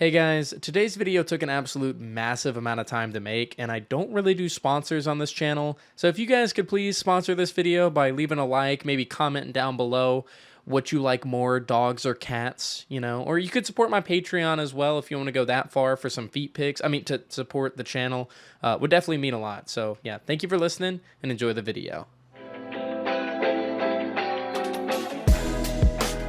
Hey guys, today's video took an absolute massive amount of time to make, and I don't really do sponsors on this channel, so if you guys could please sponsor this video by leaving a like, maybe commenting down below what you like more, dogs or cats, or you could support my Patreon as well if you want to go that far for some feet pics, to support the channel, would definitely mean a lot. So yeah, thank you for listening, and enjoy the video.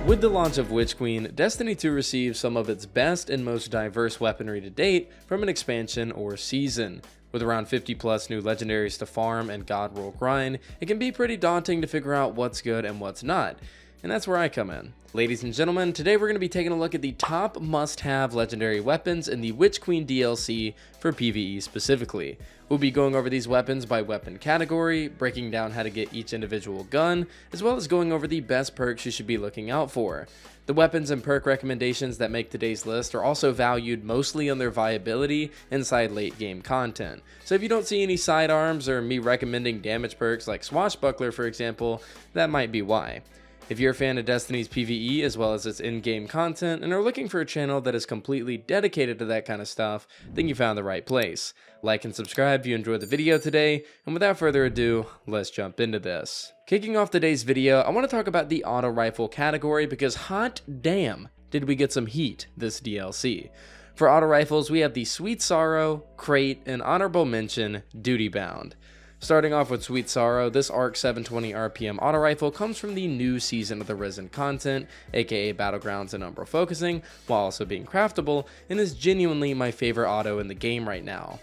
With the launch of Witch Queen, Destiny 2 received some of its best and most diverse weaponry to date from an expansion or season. With around 50 plus new legendaries to farm and god roll grind, it can be pretty daunting to figure out what's good and what's not. And that's where I come in. Ladies and gentlemen, today we're going to be taking a look at the top must-have legendary weapons in the Witch Queen DLC for PvE specifically. We'll be going over these weapons by weapon category, breaking down how to get each individual gun, as well as going over the best perks you should be looking out for. The weapons and perk recommendations that make today's list are also valued mostly on their viability inside late game content. So if you don't see any sidearms or me recommending damage perks like Swashbuckler for example, that might be why. If you're a fan of Destiny's PvE as well as its in-game content and are looking for a channel that is completely dedicated to that kind of stuff, then you found the right place. Like and subscribe if you enjoyed the video today, and without further ado, let's jump into this. Kicking off today's video, I want to talk about the auto rifle category because hot damn did we get some heat this DLC. For auto rifles, we have the 𝗏𝗏, Crate, and honorable mention, Duty Bound. Starting off with 𝗏𝗏, this ARC 720 RPM auto rifle comes from the new season of the Risen content, aka Battlegrounds and Umbral Focusing, while also being craftable, and is genuinely my favorite auto in the game right now.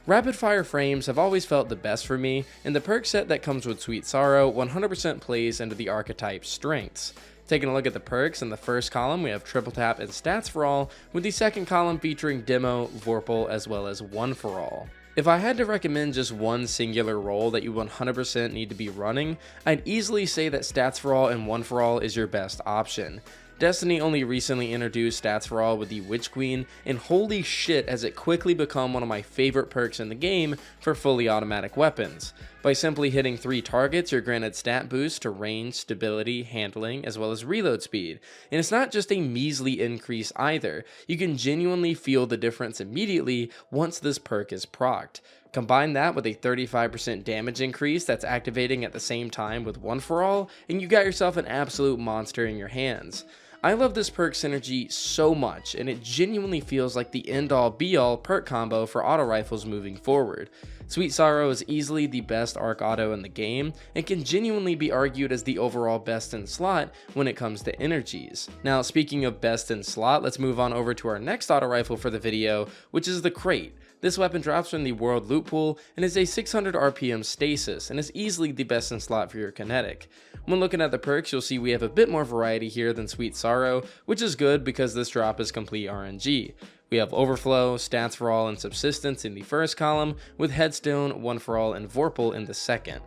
Rapid fire frames have always felt the best for me, and the perk set that comes with 𝗏𝗏 100% plays into the archetype's strengths. Taking a look at the perks, in the first column we have triple tap and stats for all, with the second column featuring demo, 𝗿𝗏𝗱, as well as one for all. If I had to recommend just one singular role that you 100% need to be running, I'd easily say that Stats for All and One for All is your best option. Destiny only recently introduced Stats for All with the Witch Queen, and holy shit has it quickly become one of my favorite perks in the game for fully automatic weapons. By simply hitting 3 targets, you're granted stat boosts to range, stability, handling, as well as reload speed. And it's not just a measly increase either, you can genuinely feel the difference immediately once this perk is procced. Combine that with a 35% damage increase that's activating at the same time with One for All, and you got yourself an absolute monster in your hands. I love this perk synergy so much, and it genuinely feels like the end-all be-all perk combo for auto rifles moving forward. 𝗏𝗏 is easily the best arc auto in the game, and can genuinely be argued as the overall best in slot when it comes to energies. Now speaking of best in slot, let's move on over to our next auto rifle for the video, which is the Crate. This weapon drops from the world loot pool and is a 600 RPM stasis, and is easily the best in slot for your kinetic. When looking at the perks, you'll see we have a bit more variety here than 𝗏𝗏, which is good because this drop is complete RNG. We have Overflow, Stats for All, and Subsistence in the first column, with Headstone, One for All, and 𝗿𝗏𝗱 in the second.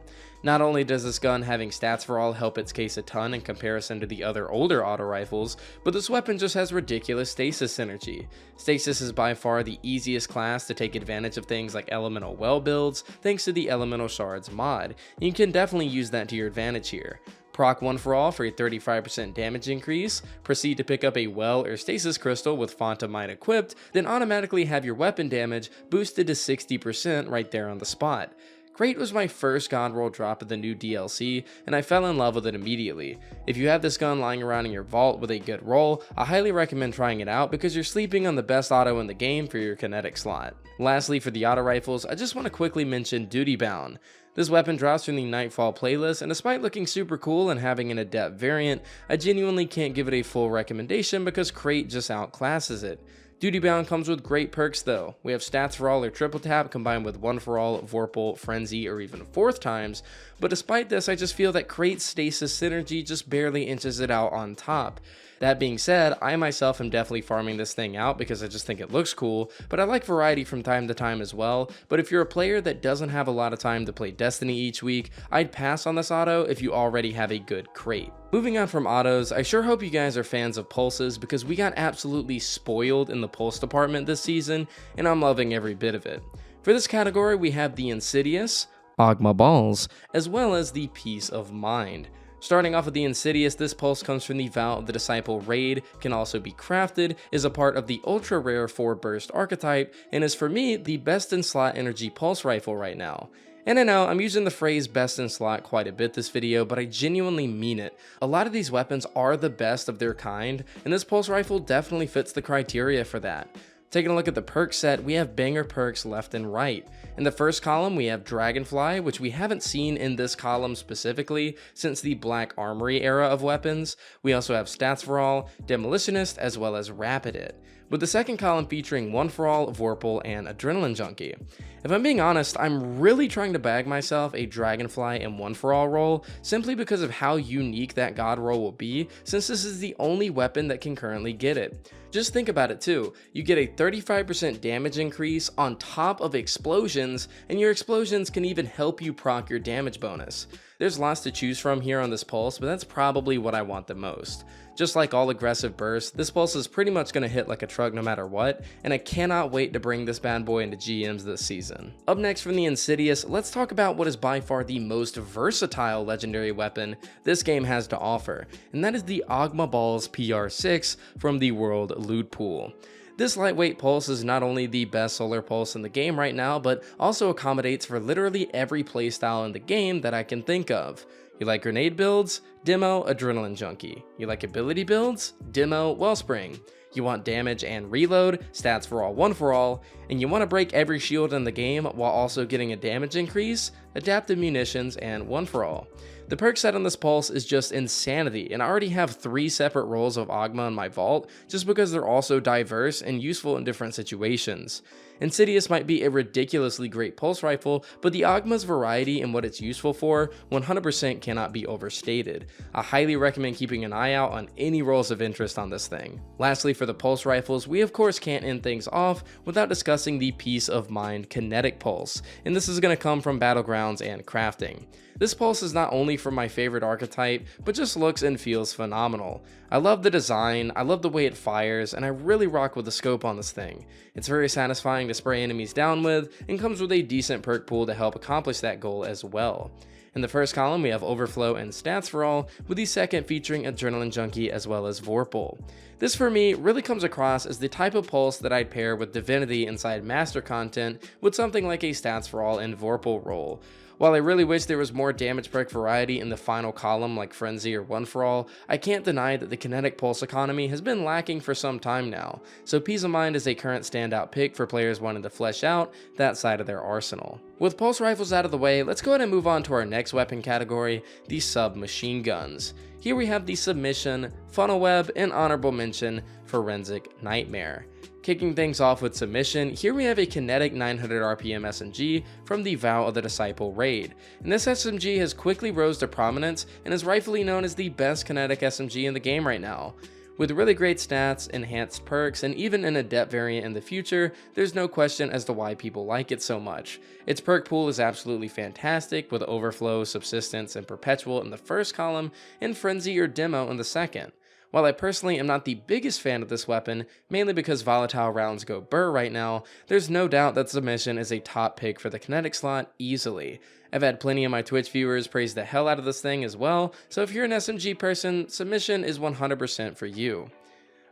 Not only does this gun having Stats for All help its case a ton in comparison to the other older auto rifles, but this weapon just has ridiculous stasis synergy. Stasis is by far the easiest class to take advantage of things like elemental well builds thanks to the Elemental Shards mod, and you can definitely use that to your advantage here. Proc One for All for a 35% damage increase, proceed to pick up a well or stasis crystal with Phantom Might equipped, then automatically have your weapon damage boosted to 60% right there on the spot. Crate was my first god roll drop of the new DLC, and I fell in love with it immediately. If you have this gun lying around in your vault with a good roll, I highly recommend trying it out because you're sleeping on the best auto in the game for your kinetic slot. Lastly, for the auto rifles, I just want to quickly mention Duty Bound. This weapon drops from the Nightfall playlist, and despite looking super cool and having an adept variant, I genuinely can't give it a full recommendation because Crate just outclasses it. Duty Bound comes with great perks though. We have Stats for All or triple tap combined with One for All, 𝗿𝗏𝗱, Frenzy, or even 4th times, but despite this I just feel that Crate's stasis synergy just barely inches it out on top. That being said, I myself am definitely farming this thing out because I just think it looks cool, but I like variety from time to time as well. But if you're a player that doesn't have a lot of time to play Destiny each week, I'd pass on this auto if you already have a good Crate. Moving on from autos, I sure hope you guys are fans of pulses because we got absolutely spoiled in the pulse department this season, and I'm loving every bit of it. For this category, we have the Insidious, 𝗷𝗚𝗡, as well as the Peace of Mind. Starting off with the Insidious, this pulse comes from the vow of the disciple Raid, can also be crafted, is a part of the ultra rare 4-burst archetype, and is for me the best in slot energy pulse rifle right now. And I know I'm using the phrase best in slot quite a bit this video, but I genuinely mean it. A lot of these weapons are the best of their kind, and this pulse rifle definitely fits the criteria for that. Taking a look at the perk set, we have banger perks left and right. In the first column, we have Dragonfly, which we haven't seen in this column specifically since the Black Armory era of weapons. We also have Stats for All, Demolitionist, as well as Rapid It, with the second column featuring One for All, 𝗿𝗏𝗱𝗡, and Adrenaline Junkie. If I'm being honest, I'm really trying to bag myself a Dragonfly and One for All roll simply because of how unique that god roll will be, since this is the only weapon that can currently get it. Just think about it too, you get a 35% damage increase on top of explosions, and your explosions can even help you proc your damage bonus. There's lots to choose from here on this pulse, but that's probably what I want the most. Just like all aggressive bursts, this pulse is pretty much going to hit like a truck no matter what, and I cannot wait to bring this bad boy into GMs this season. Up next from the Insidious, let's talk about what is by far the most versatile legendary weapon this game has to offer, and that is the 𝗷𝗏𝗍𝗍 PR6 from the World Loot Pool. This lightweight pulse is not only the best solar pulse in the game right now, but also accommodates for literally every playstyle in the game that I can think of. You like grenade builds? Demo Adrenaline Junkie. You like ability builds? Demo Wellspring. You want damage and reload? Stats for All, One for All. And you want to break every shield in the game while also getting a damage increase? Adaptive Munitions and One for All. The perk set on this pulse is just insanity, and I already have 3 separate rolls of 𝗷𝗏 in my vault just because they're all so diverse and useful in different situations. Insidious might be a ridiculously great pulse rifle, but the 𝗷𝗏's variety and what it's useful for 100% cannot be overstated. I highly recommend keeping an eye out on any rolls of interest on this thing. Lastly, for the pulse rifles, we of course can't end things off without discussing the Peace of Mind kinetic pulse, and this is going to come from Battlegrounds and crafting. This pulse is not only from my favorite archetype, but just looks and feels phenomenal. I love the design, I love the way it fires, and I really rock with the scope on this thing. It's very satisfying to spray enemies down with, and comes with a decent perk pool to help accomplish that goal as well. In the first column, we have Overflow and Stats for All, with the second featuring Adrenaline Junkie as well as 𝗿𝗏𝗍𝗏. This for me really comes across as the type of pulse that I'd pair with Divinity inside Master content with something like a Stats for All and 𝗿𝗏𝗍𝗏 roll. While I really wish there was more damage perk variety in the final column like Frenzy or One for All, I can't deny that the kinetic pulse economy has been lacking for some time now, so Peace of Mind is a current standout pick for players wanting to flesh out that side of their arsenal. With pulse rifles out of the way, let's go ahead and move on to our next weapon category, the submachine guns. Here we have the Submission, Funnel Web, and honorable mention, Forensic Nightmare. Kicking things off with Submission, here we have a kinetic 900 RPM SMG from the Vow of the Disciple raid, and this SMG has quickly rose to prominence and is rightfully known as the best kinetic SMG in the game right now. With really great stats, enhanced perks, and even an adept variant in the future, there's no question as to why people like it so much. Its perk pool is absolutely fantastic, with Overflow, Subsistence, and Perpetual in the first column, and Frenzy or Demo in the second. While I personally am not the biggest fan of this weapon, mainly because volatile rounds go burr right now, there's no doubt that Submission is a top pick for the kinetic slot easily. I've had plenty of my Twitch viewers praise the hell out of this thing as well, so if you're an SMG person, Submission is 100% for you.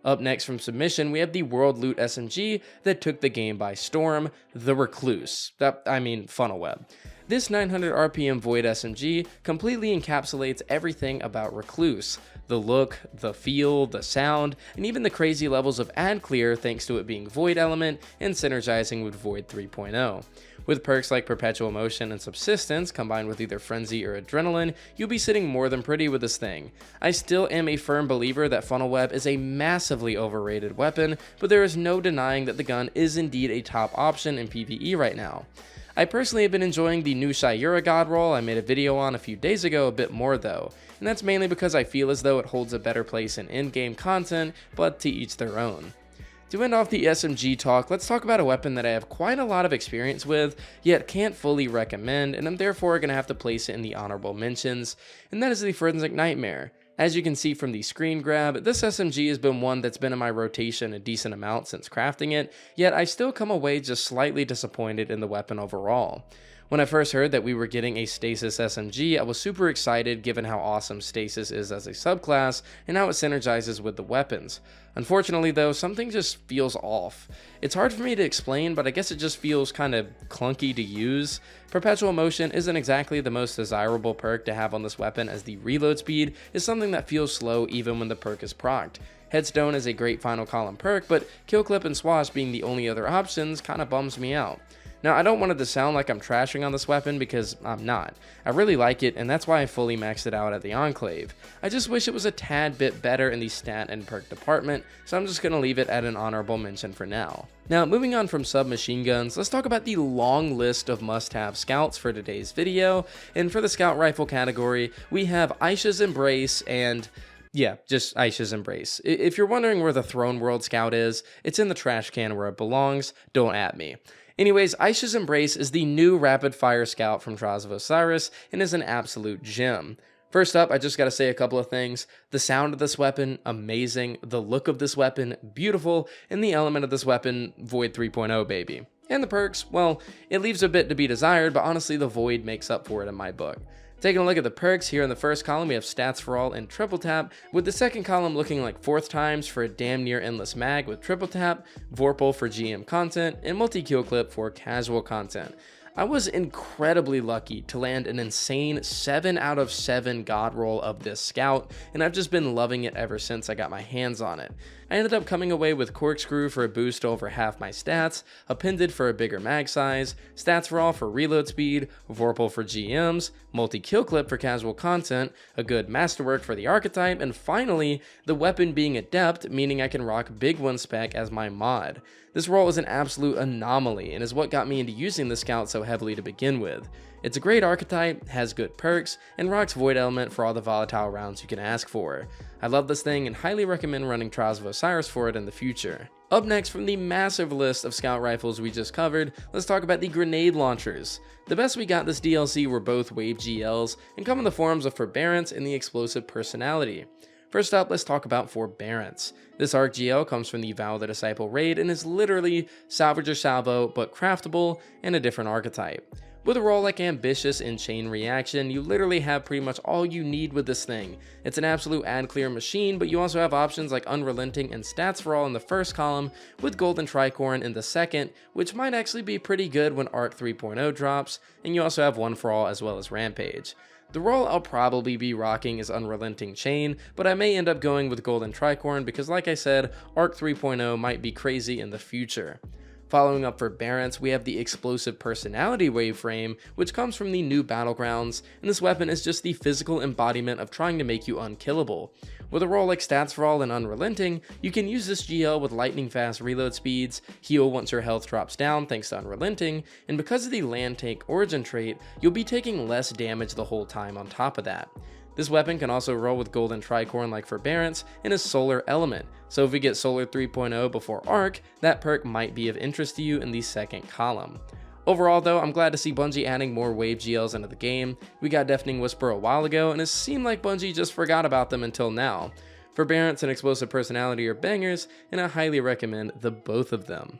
Up next from Submission, we have the World Loot SMG that took the game by storm, the 𝗏𝗏𝗍𝗏. Funnel Web. This 900 RPM Void SMG completely encapsulates everything about Recluse. The look, the feel, the sound, and even the crazy levels of ad clear thanks to it being Void element and synergizing with Void 3.0. With perks like Perpetual Motion and Subsistence combined with either Frenzy or Adrenaline, you'll be sitting more than pretty with this thing. I still am a firm believer that Funnel Web is a massively overrated weapon, but there is no denying that the gun is indeed a top option in PvE right now. I personally have been enjoying the 𝗦𝗢𝗣𝗅 god roll I made a video on a few days ago a bit more though, and that's mainly because I feel as though it holds a better place in in-game content, but to each their own. To end off the SMG talk, let's talk about a weapon that I have quite a lot of experience with, yet can't fully recommend, and I'm therefore going to have to place it in the honorable mentions, and that is the Forensic Nightmare. As you can see from the screen grab, this SMG has been one that's been in my rotation a decent amount since crafting it, yet I still come away just slightly disappointed in the weapon overall. When I first heard that we were getting a Stasis SMG, I was super excited given how awesome Stasis is as a subclass and how it synergizes with the weapons. Unfortunately though, something just feels off. It's hard for me to explain, but I guess it just feels kind of clunky to use. Perpetual Motion isn't exactly the most desirable perk to have on this weapon, as the reload speed is something that feels slow even when the perk is procced. Headstone is a great final column perk, but Kill Clip and Swash being the only other options kinda bums me out. Now, I don't want it to sound like I'm trashing on this weapon, because I'm not. I really like it, and that's why I fully maxed it out at the Enclave. I just wish it was a tad bit better in the stat and perk department, so I'm just going to leave it at an honorable mention for now. Now, moving on from submachine guns, let's talk about the long list of must-have scouts for today's video. And for the scout rifle category, we have Aisha's Embrace and... yeah, just Aisha's Embrace. If you're wondering where the Throne World Scout is, it's in the trash can where it belongs. Don't at me. Anyways, Aisha's Embrace is the new rapid fire scout from Trials of Osiris and is an absolute gem. First up, I just gotta say a couple of things. The sound of this weapon, amazing. The look of this weapon, beautiful. And the element of this weapon, Void 3.0 baby. And the perks, well, it leaves a bit to be desired, but honestly the Void makes up for it in my book. Taking a look at the perks, here in the first column we have Stats for All and Triple Tap, with the second column looking like 4th times for a damn near endless mag with Triple Tap, Vorpal for GM content, and Multi-Kill Clip for casual content. I was incredibly lucky to land an insane 7 out of 7 god roll of this scout, and I've just been loving it ever since I got my hands on it. I ended up coming away with Corkscrew for a boost to over half my stats, Appended for a bigger mag size, Stats for All for reload speed, Vorpal for GMs, Multi-Kill Clip for casual content, a good masterwork for the archetype, and finally, the weapon being Adept, meaning I can rock Big One spec as my mod. This roll is an absolute anomaly and is what got me into using the scout so heavily to begin with. It's a great archetype, has good perks, and rocks Void Element for all the volatile rounds you can ask for. I love this thing and highly recommend running Trials of Osiris for it in the future. Up next, from the massive list of scout rifles we just covered, let's talk about the grenade launchers. The best we got this DLC were both Wave GLs and come in the forms of Forbearance and the Explosive Personality. First up, let's talk about Forbearance. This ARC GL comes from the Vow the Disciple raid and is literally Salvager Salvo, but craftable and a different archetype. With a role like Ambitious and Chain Reaction, you literally have pretty much all you need with this thing. It's an absolute ad clear machine, but you also have options like Unrelenting and Stats for All in the first column, with Golden Tricorn in the second, which might actually be pretty good when ARC 3.0 drops, and you also have One for All as well as Rampage. The role I'll probably be rocking is Unrelenting Chain, but I may end up going with Golden Tricorn because, like I said, ARC 3.0 might be crazy in the future. Following up Forbearance, we have the Explosive Personality Waveframe, which comes from the new Battlegrounds, and this weapon is just the physical embodiment of trying to make you unkillable. With a role like Stats for All and Unrelenting, you can use this GL with lightning fast reload speeds, heal once your health drops down thanks to Unrelenting, and because of the Land Take Origin trait, you'll be taking less damage the whole time on top of that. This weapon can also roll with Golden Tricorn like Forbearance and is Solar Element, so if we get Solar 3.0 before Arc, that perk might be of interest to you in the second column. Overall though, I'm glad to see Bungie adding more Wave GLs into the game. We got Deafening Whisper a while ago, and it seemed like Bungie just forgot about them until now. Forbearance and Explosive Personality are bangers, and I highly recommend the both of them.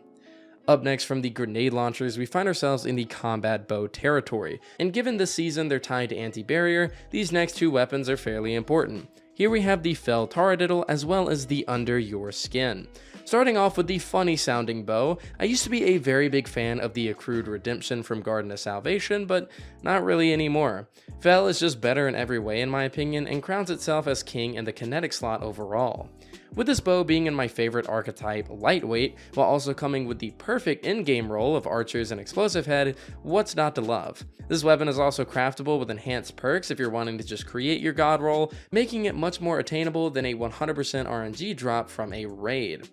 Up next, from the grenade launchers, we find ourselves in the combat bow territory, and given this season they're tied to anti-barrier, these next two weapons are fairly important. Here we have the Fell Taradiddle as well as the Under Your Skin. Starting off with the funny sounding bow, I used to be a very big fan of the accrued redemption from Garden of Salvation, but not really anymore. Fell is just better in every way in my opinion, and crowns itself as king in the kinetic slot overall. With this bow being in my favorite archetype, lightweight, while also coming with the perfect in-game role of archers and explosive head, what's not to love? This weapon is also craftable with enhanced perks if you're wanting to just create your god roll, making it much more attainable than a 100% RNG drop from a raid.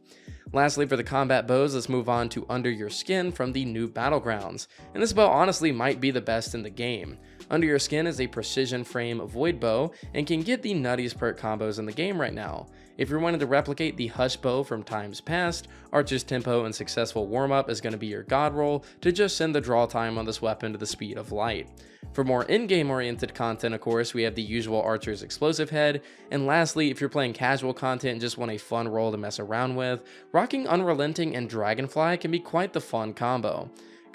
Lastly, for the combat bows, let's move on to Under Your Skin from the new Battlegrounds, and this bow honestly might be the best in the game. Under Your Skin is a precision frame void bow and can get the nuttiest perk combos in the game right now. If you're wanting to replicate the Hush bow from times past, Archer's Tempo and Successful Warm-Up is going to be your god roll to just send the draw time on this weapon to the speed of light. For more in-game oriented content, of course, we have the usual Archer's Explosive Head, and lastly, if you're playing casual content and just want a fun roll to mess around with, rocking Unrelenting and Dragonfly can be quite the fun combo.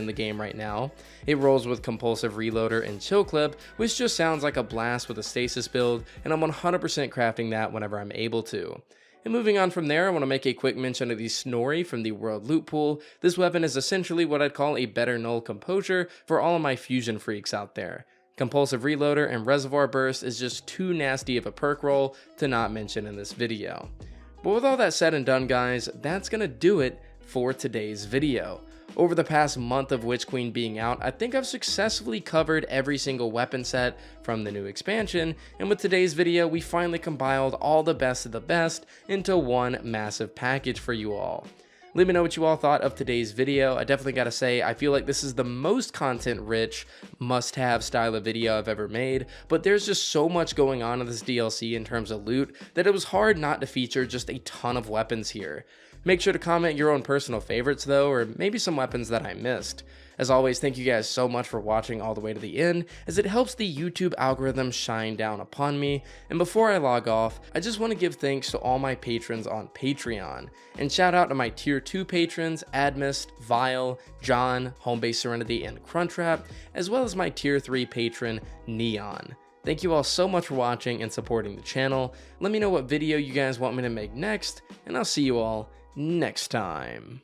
in the game right now. It rolls with Compulsive Reloader and 𝗁𝗁𝗍𝗂, which just sounds like a blast with a stasis build, and I'm 100% crafting that whenever I'm able to. And moving on from there, I want to make a quick mention of the 𝗁𝗏𝗏 from the World Loot Pool. This weapon is essentially what I'd call a better null composure for all of my fusion freaks out there. Compulsive Reloader and Reservoir Burst is just too nasty of a perk roll to not mention in this video. But with all that said and done, guys, that's gonna do it for today's video. Over the past month of Witch Queen being out, I think I've successfully covered every single weapon set from the new expansion, and with today's video, we finally compiled all the best of the best into one massive package for you all. Let me know what you all thought of today's video. I definitely gotta say, I feel like this is the most content-rich, must-have style of video I've ever made, but there's just so much going on in this DLC in terms of loot that it was hard not to feature just a ton of weapons here. Make sure to comment your own personal favorites though, or maybe some weapons that I missed. As always, thank you guys so much for watching all the way to the end, as it helps the YouTube algorithm shine down upon me. And before I log off, I just want to give thanks to all my patrons on Patreon, and shout out to my tier 2 patrons, Admist, Vile, John, Homebase Serenity, and Cruntrap, as well as my tier 3 patron, Neon. Thank you all so much for watching and supporting the channel. Let me know what video you guys want me to make next, and I'll see you all next time.